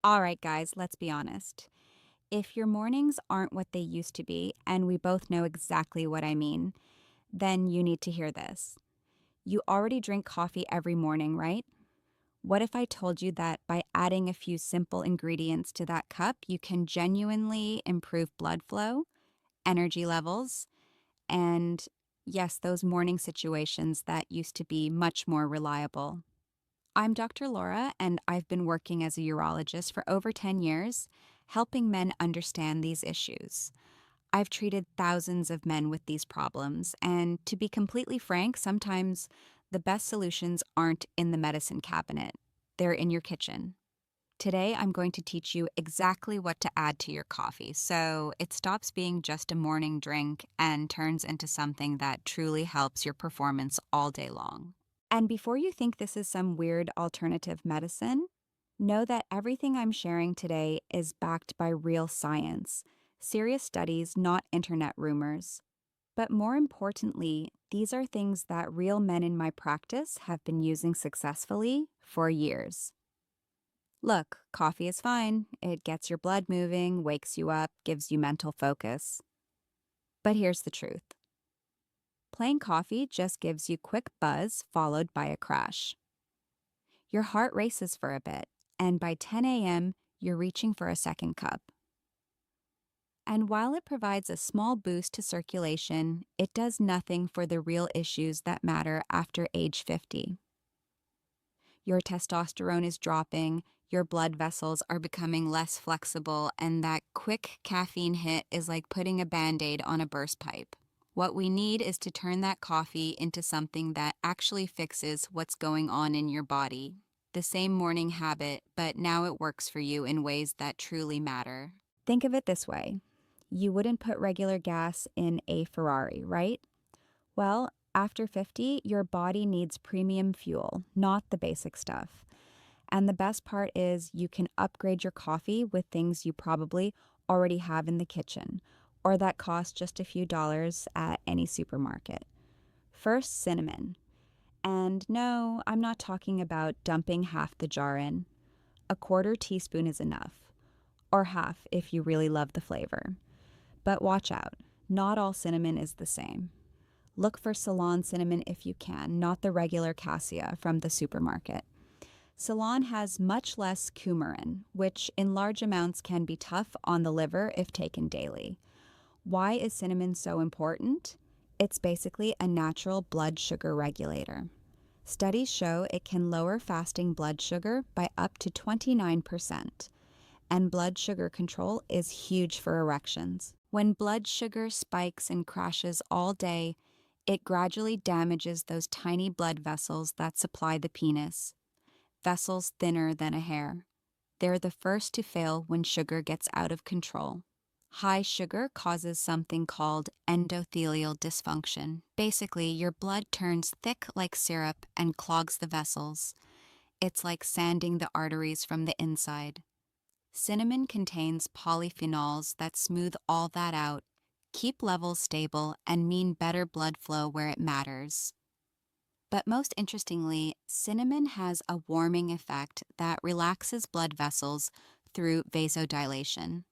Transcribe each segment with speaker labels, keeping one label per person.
Speaker 1: All right, guys, let's be honest. If your mornings aren't what they used to be, and we both know exactly what I mean, then you need to hear this. You already drink coffee every morning, right? What if I told you that by adding a few simple ingredients to that cup, you can genuinely improve blood flow, energy levels, and yes, those morning situations that used to be much more reliable? I'm Dr. Laura, and I've been working as a urologist for over 10 years, helping men understand these issues. I've treated thousands of men with these problems, and to be completely frank, sometimes the best solutions aren't in the medicine cabinet, they're in your kitchen. Today, I'm going to teach you exactly what to add to your coffee so it stops being just a morning drink and turns into something that truly helps your performance all day long. And before you think this is some weird alternative medicine, know that everything I'm sharing today is backed by real science, serious studies, not internet rumors. But more importantly, these are things that real men in my practice have been using successfully for years. Look, coffee is fine. It gets your blood moving, wakes you up, gives you mental focus. But here's the truth. Plain coffee just gives you quick buzz followed by a crash. Your heart races for a bit, and by 10 a.m., you're reaching for a second cup. And while it provides a small boost to circulation, it does nothing for the real issues that matter after age 50. Your testosterone is dropping, your blood vessels are becoming less flexible, and that quick caffeine hit is like putting a band-aid on a burst pipe. What we need is to turn that coffee into something that actually fixes what's going on in your body. The same morning habit, but now it works for you in ways that truly matter. Think of it this way. You wouldn't put regular gas in a Ferrari, right? Well, after 50, your body needs premium fuel, not the basic stuff. And the best part is you can upgrade your coffee with things you probably already have in the kitchen, or that cost just a few dollars at any supermarket. First, cinnamon. And no, I'm not talking about dumping half the jar in. A quarter teaspoon is enough, or half if you really love the flavor. But watch out, not all cinnamon is the same. Look for Ceylon cinnamon if you can, not the regular cassia from the supermarket. Ceylon has much less coumarin, which in large amounts can be tough on the liver if taken daily. Why is cinnamon so important? It's basically a natural blood sugar regulator. Studies show it can lower fasting blood sugar by up to 29%, and blood sugar control is huge for erections. When blood sugar spikes and crashes all day, it gradually damages those tiny blood vessels that supply the penis, vessels thinner than a hair. They're the first to fail when sugar gets out of control. High sugar causes something called endothelial dysfunction. Basically, your blood turns thick like syrup and clogs the vessels. It's like sanding the arteries from the inside. Cinnamon contains polyphenols that smooth all that out, keep levels stable, and mean better blood flow where it matters. But most interestingly, cinnamon has a warming effect that relaxes blood vessels through vasodilation.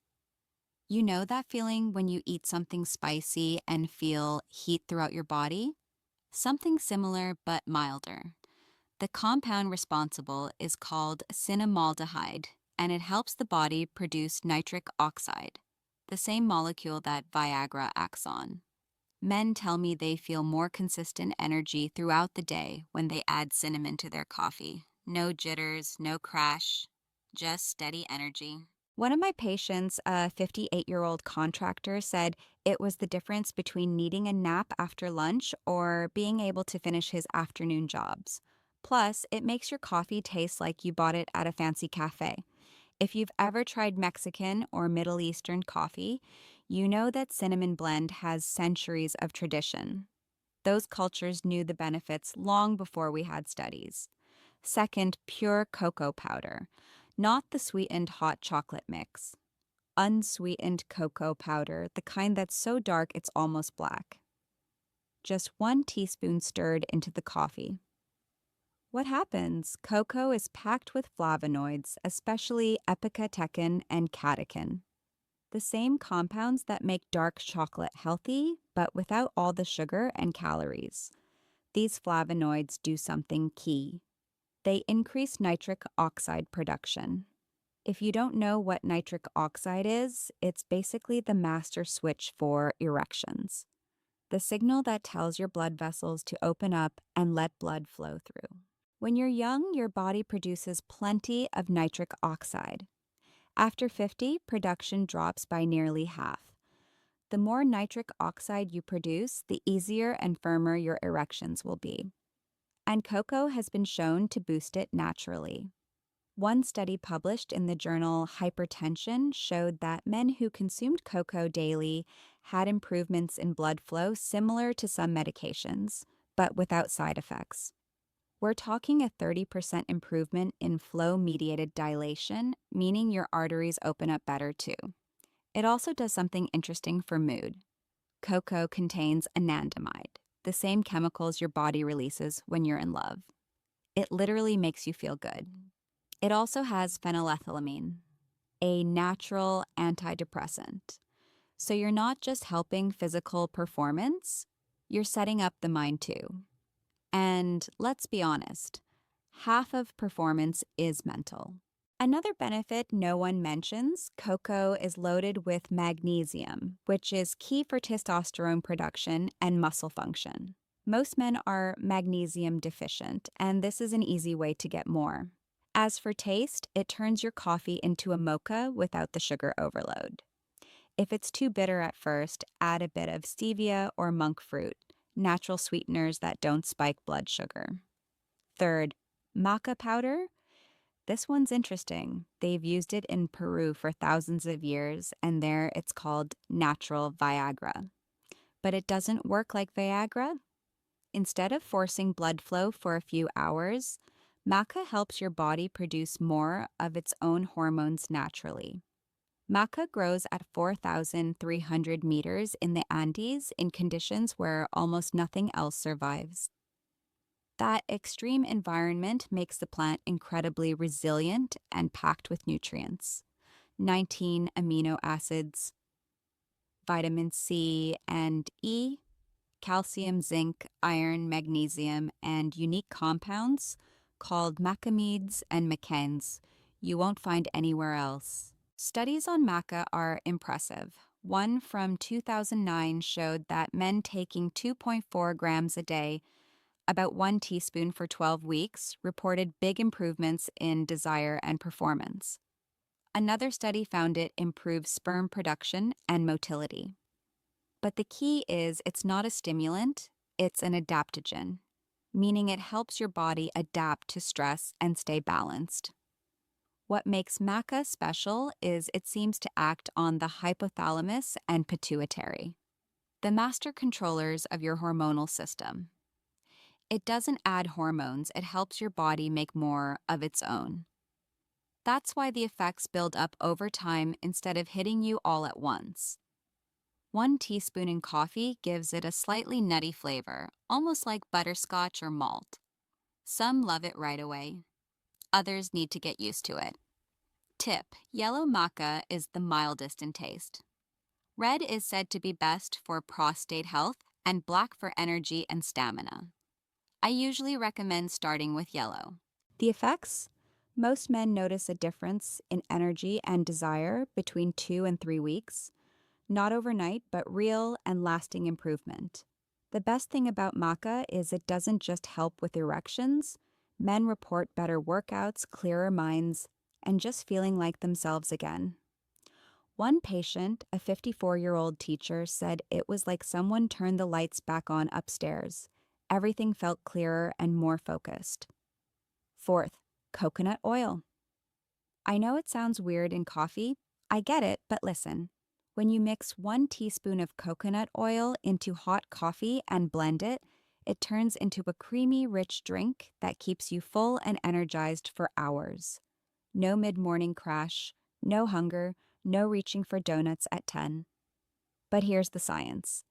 Speaker 1: You know that feeling when you eat something spicy and feel heat throughout your body? Something similar but milder. The compound responsible is called cinnamaldehyde, and it helps the body produce nitric oxide, the same molecule that Viagra acts on. Men tell me they feel more consistent energy throughout the day when they add cinnamon to their coffee. No jitters, no crash, just steady energy. One of my patients, a 58-year-old contractor, said it was the difference between needing a nap after lunch or being able to finish his afternoon jobs. Plus, it makes your coffee taste like you bought it at a fancy cafe. If you've ever tried Mexican or Middle Eastern coffee, you know that cinnamon blend has centuries of tradition. Those cultures knew the benefits long before we had studies. Second, pure cocoa powder, not the sweetened hot chocolate mix. Unsweetened cocoa powder, the kind that's so dark it's almost black. Just 1 teaspoon stirred into the coffee. What happens? Cocoa is packed with flavonoids, especially epicatechin and catechin, the same compounds that make dark chocolate healthy, but without all the sugar and calories. These flavonoids do something key. They increase nitric oxide production. If you don't know what nitric oxide is, it's basically the master switch for erections, the signal that tells your blood vessels to open up and let blood flow through. When you're young, your body produces plenty of nitric oxide. After 50, production drops by nearly half. The more nitric oxide you produce, the easier and firmer your erections will be. And cocoa has been shown to boost it naturally. One study published in the journal Hypertension showed that men who consumed cocoa daily had improvements in blood flow similar to some medications, but without side effects. We're talking a 30% improvement in flow-mediated dilation, meaning your arteries open up better too. It also does something interesting for mood. Cocoa contains anandamide, the same chemicals your body releases when you're in love. It literally makes you feel good. It also has phenylethylamine, a natural antidepressant. So you're not just helping physical performance, you're setting up the mind too. And let's be honest, half of performance is mental. Another benefit no one mentions, cocoa is loaded with magnesium, which is key for testosterone production and muscle function. Most men are magnesium deficient, and this is an easy way to get more. As for taste, it turns your coffee into a mocha without the sugar overload. If it's too bitter at first, add a bit of stevia or monk fruit, natural sweeteners that don't spike blood sugar. Third, maca powder. This one's interesting. They've used it in Peru for thousands of years, and there it's called natural Viagra. But it doesn't work like Viagra. Instead of forcing blood flow for a few hours, maca helps your body produce more of its own hormones naturally. Maca grows at 4,300 meters in the Andes in conditions where almost nothing else survives. That extreme environment makes the plant incredibly resilient and packed with nutrients. 19 amino acids, vitamin C and E, calcium, zinc, iron, magnesium, and unique compounds called macamides and macans you won't find anywhere else. Studies on maca are impressive. One from 2009 showed that men taking 2.4 grams a day, about 1 teaspoon for 12 weeks, reported big improvements in desire and performance. Another study found it improved sperm production and motility. But the key is it's not a stimulant, it's an adaptogen, meaning it helps your body adapt to stress and stay balanced. What makes maca special is it seems to act on the hypothalamus and pituitary, the master controllers of your hormonal system. It doesn't add hormones, it helps your body make more of its own. That's why the effects build up over time instead of hitting you all at once. 1 teaspoon in coffee gives it a slightly nutty flavor, almost like butterscotch or malt. Some love it right away. Others need to get used to it. Tip: yellow maca is the mildest in taste. Red is said to be best for prostate health and black for energy and stamina. I usually recommend starting with yellow. The effects? Most men notice a difference in energy and desire between 2 and 3 weeks. Not overnight, but real and lasting improvement. The best thing about maca is it doesn't just help with erections. Men report better workouts, clearer minds, and just feeling like themselves again. One patient, a 54-year-old teacher, said it was like someone turned the lights back on upstairs. Everything felt clearer and more focused. Fourth, coconut oil. I know it sounds weird in coffee. I get it, but listen. When you mix 1 teaspoon of coconut oil into hot coffee and blend it, it turns into a creamy, rich drink that keeps you full and energized for hours. No mid-morning crash, no hunger, no reaching for donuts at 10. But here's the science.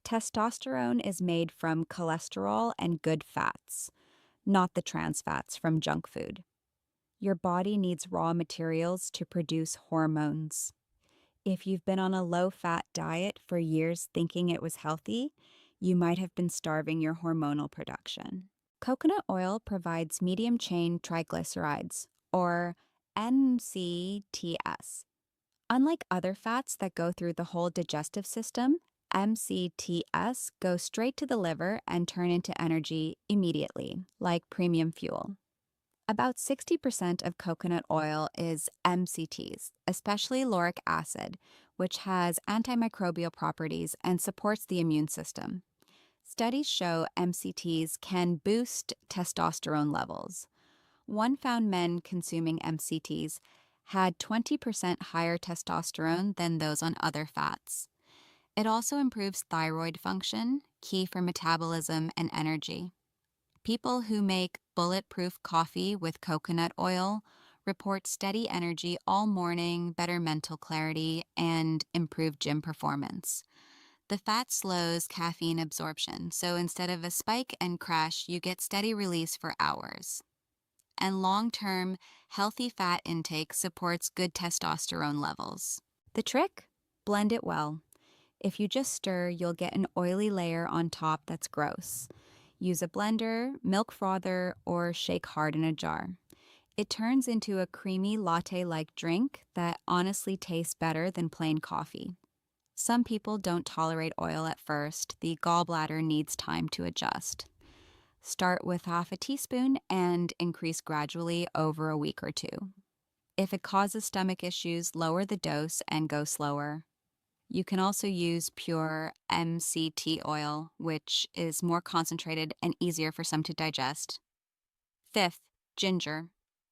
Speaker 1: Testosterone is made from cholesterol and good fats. not the trans fats from junk food. Your body needs raw materials to produce hormones. If you've been on a low fat diet for years thinking it was healthy, you might have been starving your hormonal production. Coconut oil provides medium chain triglycerides, or MCTs. Unlike other fats that go through the whole digestive system, MCTs go straight to the liver and turn into energy immediately, like premium fuel. About 60% of coconut oil is MCTs, especially lauric acid, which has antimicrobial properties and supports the immune system. Studies show MCTs can boost testosterone levels. One found men consuming MCTs had 20% higher testosterone than those on other fats. It also improves thyroid function, key for metabolism and energy. People who make bulletproof coffee with coconut oil report steady energy all morning, better mental clarity, and improved gym performance. The fat slows caffeine absorption, so instead of a spike and crash, you get steady release for hours. And long-term, healthy fat intake supports good testosterone levels. The trick? Blend it well. If you just stir, you'll get an oily layer on top that's gross. Use a blender, milk frother, or shake hard in a jar. It turns into a creamy latte-like drink that honestly tastes better than plain coffee. Some people don't tolerate oil at first. The gallbladder needs time to adjust. Start with half a teaspoon and increase gradually over a week or two. If it causes stomach issues, lower the dose and go slower. You can also use pure MCT oil, which is more concentrated and easier for some to digest. Fifth, ginger.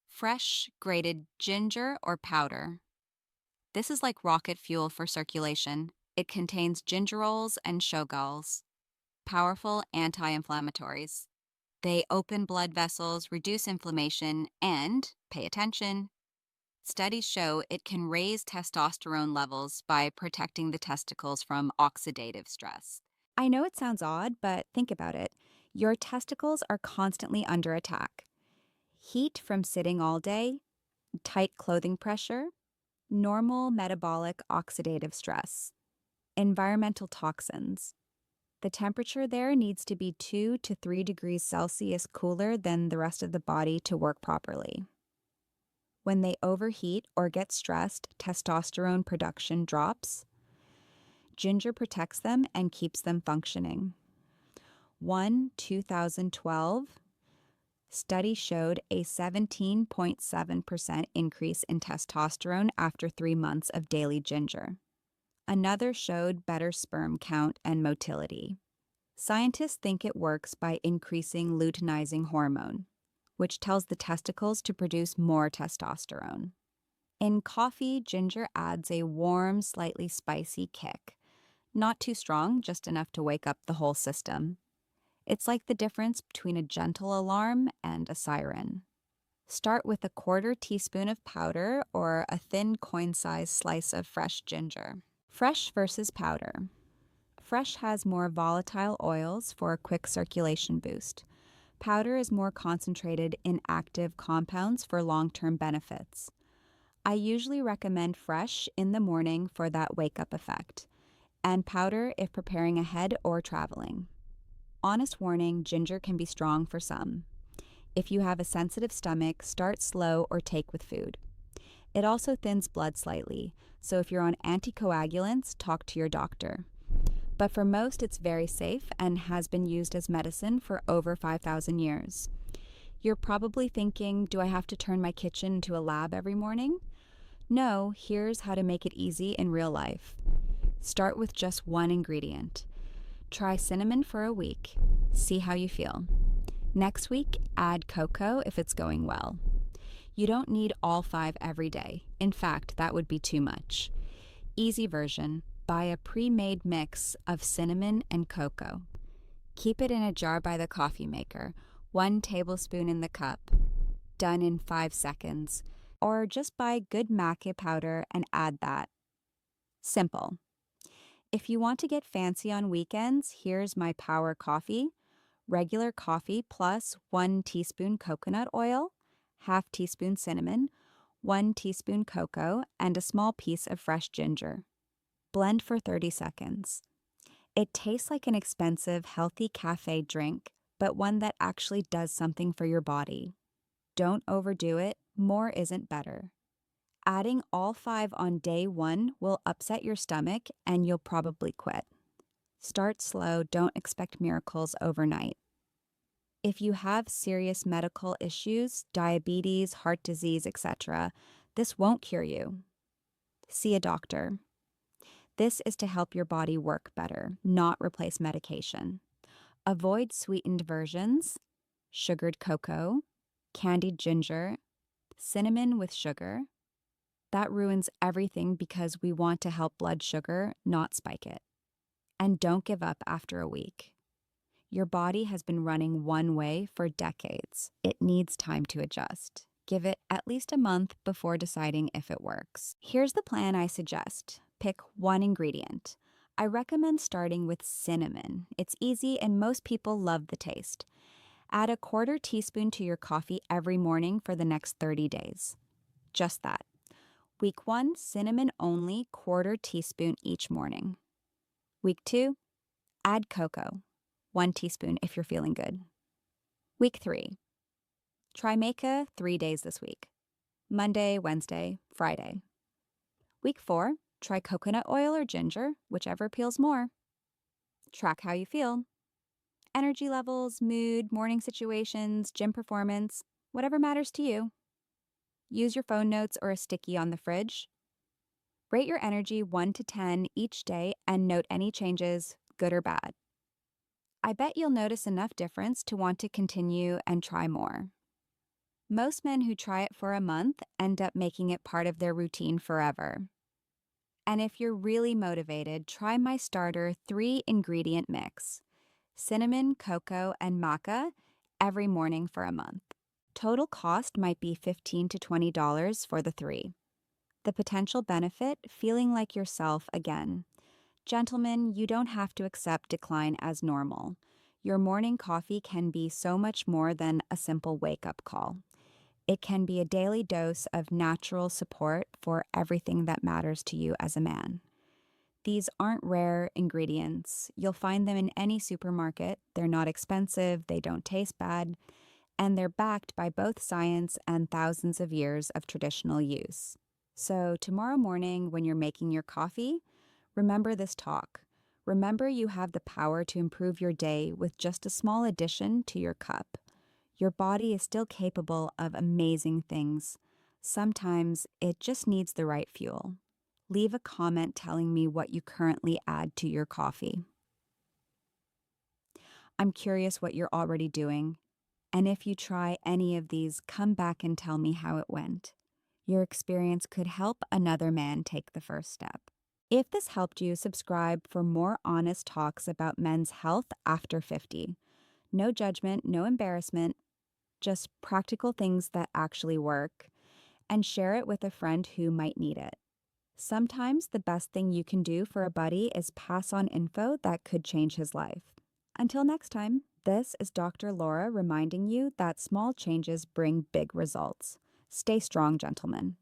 Speaker 1: Fresh, grated ginger or powder. This is like rocket fuel for circulation. It contains gingerols and shogalls, powerful anti-inflammatories. They open blood vessels, reduce inflammation, and, pay attention, studies show it can raise testosterone levels by protecting the testicles from oxidative stress. I know it sounds odd, but think about it. Your testicles are constantly under attack. Heat from sitting all day, tight clothing pressure, normal metabolic oxidative stress, environmental toxins. The temperature there needs to be 2 to 3 degrees Celsius cooler than the rest of the body to work properly. When they overheat or get stressed, testosterone production drops. Ginger protects them and keeps them functioning. 2012 study showed a 17.7% increase in testosterone after 3 months of daily ginger. Another showed better sperm count and motility. Scientists think it works by increasing luteinizing hormone, which tells the testicles to produce more testosterone. In coffee, ginger adds a warm, slightly spicy kick. Not too strong, just enough to wake up the whole system. It's like the difference between a gentle alarm and a siren. Start with a 1/4 teaspoon of powder or a thin coin-sized slice of fresh ginger. Fresh versus powder. Fresh has more volatile oils for a quick circulation boost. Powder is more concentrated in active compounds for long-term benefits. I usually recommend fresh in the morning for that wake-up effect, and powder if preparing ahead or traveling. Honest warning, ginger can be strong for some. If you have a sensitive stomach, start slow or take with food. It also thins blood slightly, so if you're on anticoagulants, talk to your doctor. But for most, it's very safe and has been used as medicine for over 5,000 years. You're probably thinking, do I have to turn my kitchen into a lab every morning? No, here's how to make it easy in real life. Start with just one ingredient. Try cinnamon for a week. See how you feel. Next week, add cocoa if it's going well. You don't need all 5 every day. In fact, that would be too much. Easy version, buy a pre-made mix of cinnamon and cocoa. Keep it in a jar by the coffee maker, 1 tablespoon in the cup. Done in 5 seconds. Or just buy good maca powder and add that. Simple. If you want to get fancy on weekends, here's my power coffee. regular coffee plus 1 teaspoon coconut oil, half teaspoon cinnamon, 1 teaspoon cocoa, and a small piece of fresh ginger. Blend for 30 seconds. It tastes like an expensive, healthy cafe drink, but one that actually does something for your body. Don't overdo it, more isn't better. Adding all 5 on day 1 will upset your stomach and you'll probably quit. Start slow, don't expect miracles overnight. If you have serious medical issues, diabetes, heart disease, etc., this won't cure you. See a doctor. This is to help your body work better, not replace medication. Avoid sweetened versions, sugared cocoa, candied ginger, cinnamon with sugar. That ruins everything because we want to help blood sugar, not spike it. And don't give up after a week. Your body has been running one way for decades. It needs time to adjust. Give it at least a month before deciding if it works. Here's the plan I suggest. Pick one ingredient. I recommend starting with cinnamon. It's easy and most people love the taste. Add a 1/4 teaspoon to your coffee every morning for the next 30 days. Just that. Week 1, cinnamon only, 1/4 teaspoon each morning. Week 2, add cocoa, 1 teaspoon if you're feeling good. Week 3, try maca 3 days this week. Monday, Wednesday, Friday. Week 4, try coconut oil or ginger, whichever appeals more. Track how you feel. Energy levels, mood, morning situations, gym performance, whatever matters to you. Use your phone notes or a sticky on the fridge. Rate your energy 1 to 10 each day and note any changes, good or bad. I bet you'll notice enough difference to want to continue and try more. Most men who try it for a month end up making it part of their routine forever. And if you're really motivated, try my starter 3-ingredient mix: cinnamon, cocoa, and maca every morning for a month. Total cost might be $15 to $20 for the 3. The potential benefit, feeling like yourself again. Gentlemen, you don't have to accept decline as normal. Your morning coffee can be so much more than a simple wake-up call. It can be a daily dose of natural support for everything that matters to you as a man. These aren't rare ingredients. You'll find them in any supermarket. They're not expensive, they don't taste bad, and they're backed by both science and thousands of years of traditional use. So tomorrow morning when you're making your coffee, remember this talk. Remember you have the power to improve your day with just a small addition to your cup. Your body is still capable of amazing things. Sometimes it just needs the right fuel. Leave a comment telling me what you currently add to your coffee. I'm curious what you're already doing. And if you try any of these, come back and tell me how it went. Your experience could help another man take the first step. If this helped you, subscribe for more honest talks about men's health after 50. No judgment, no embarrassment, just practical things that actually work, and share it with a friend who might need it. Sometimes the best thing you can do for a buddy is pass on info that could change his life. Until next time, this is Dr. Laura reminding you that small changes bring big results. Stay strong, gentlemen.